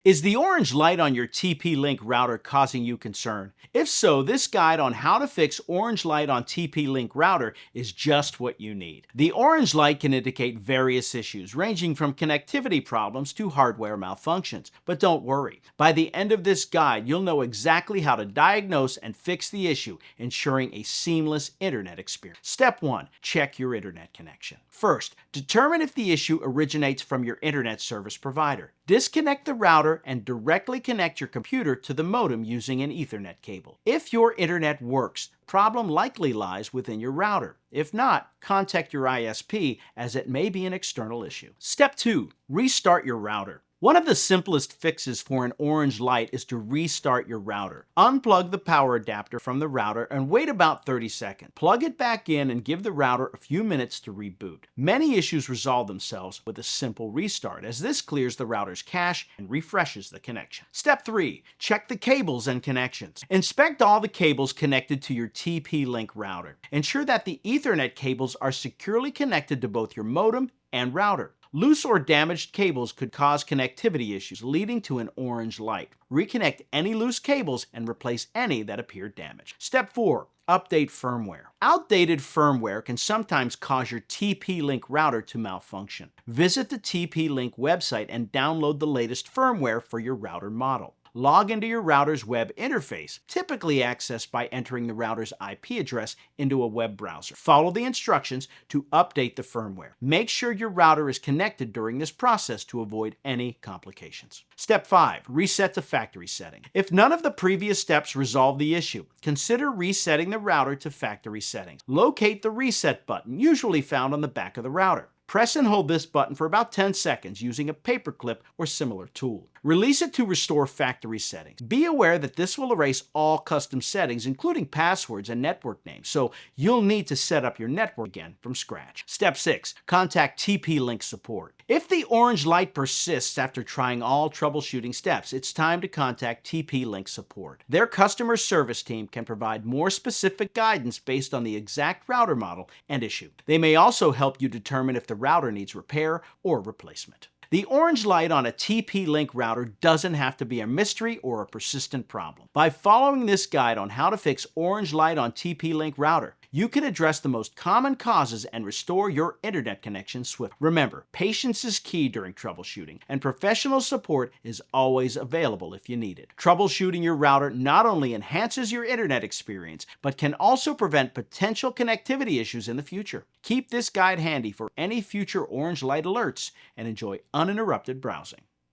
Is the orange light on your TP-Link router causing you concern? If so, this guide on how to fix orange light on TP-Link router is just what you need. The orange light can indicate various issues, ranging from connectivity problems to hardware malfunctions. But don't worry, by the end of this guide, you'll know exactly how to diagnose and fix the issue, ensuring a seamless internet experience. Step 1. Check your internet connection. First, determine if the issue originates from your internet service provider. Disconnect the router and directly connect your computer to the modem using an Ethernet cable. If your internet works, problem likely lies within your router. If not, contact your ISP as it may be an external issue. Step 2. Restart your router. One of the simplest fixes for an orange light is to restart your router. Unplug the power adapter from the router and wait about 30 seconds. Plug it back in and give the router a few minutes to reboot. Many issues resolve themselves with a simple restart, as this clears the router's cache and refreshes the connection. Step 3. Check the cables and connections. Inspect all the cables connected to your TP-Link router. Ensure that the Ethernet cables are securely connected to both your modem and router. Loose or damaged cables could cause connectivity issues, leading to an orange light. Reconnect any loose cables and replace any that appear damaged. Step 4. Update firmware. Outdated firmware can sometimes cause your TP-Link router to malfunction. Visit the TP-Link website and download the latest firmware for your router model. Log into your router's web interface, typically accessed by entering the router's IP address into a web browser. Follow the instructions to update the firmware. Make sure your router is connected during this process to avoid any complications. Step 5. Reset to factory setting. If none of the previous steps resolve the issue, consider resetting the router to factory settings. Locate the reset button, usually found on the back of the router. Press and hold this button for about 10 seconds using a paperclip or similar tool. Release it to restore factory settings. Be aware that this will erase all custom settings, including passwords and network names, so you'll need to set up your network again from scratch. Step 6. Contact TP-Link support. If the orange light persists after trying all troubleshooting steps, it's time to contact TP-Link support. Their customer service team can provide more specific guidance based on the exact router model and issue. They may also help you determine if the router needs repair or replacement. The orange light on a TP-Link router doesn't have to be a mystery or a persistent problem. By following this guide on how to fix orange light on TP-Link router, you can address the most common causes and restore your internet connection swiftly. Remember, patience is key during troubleshooting, and professional support is always available if you need it. Troubleshooting your router not only enhances your internet experience, but can also prevent potential connectivity issues in the future. Keep this guide handy for any future orange light alerts and enjoy uninterrupted browsing.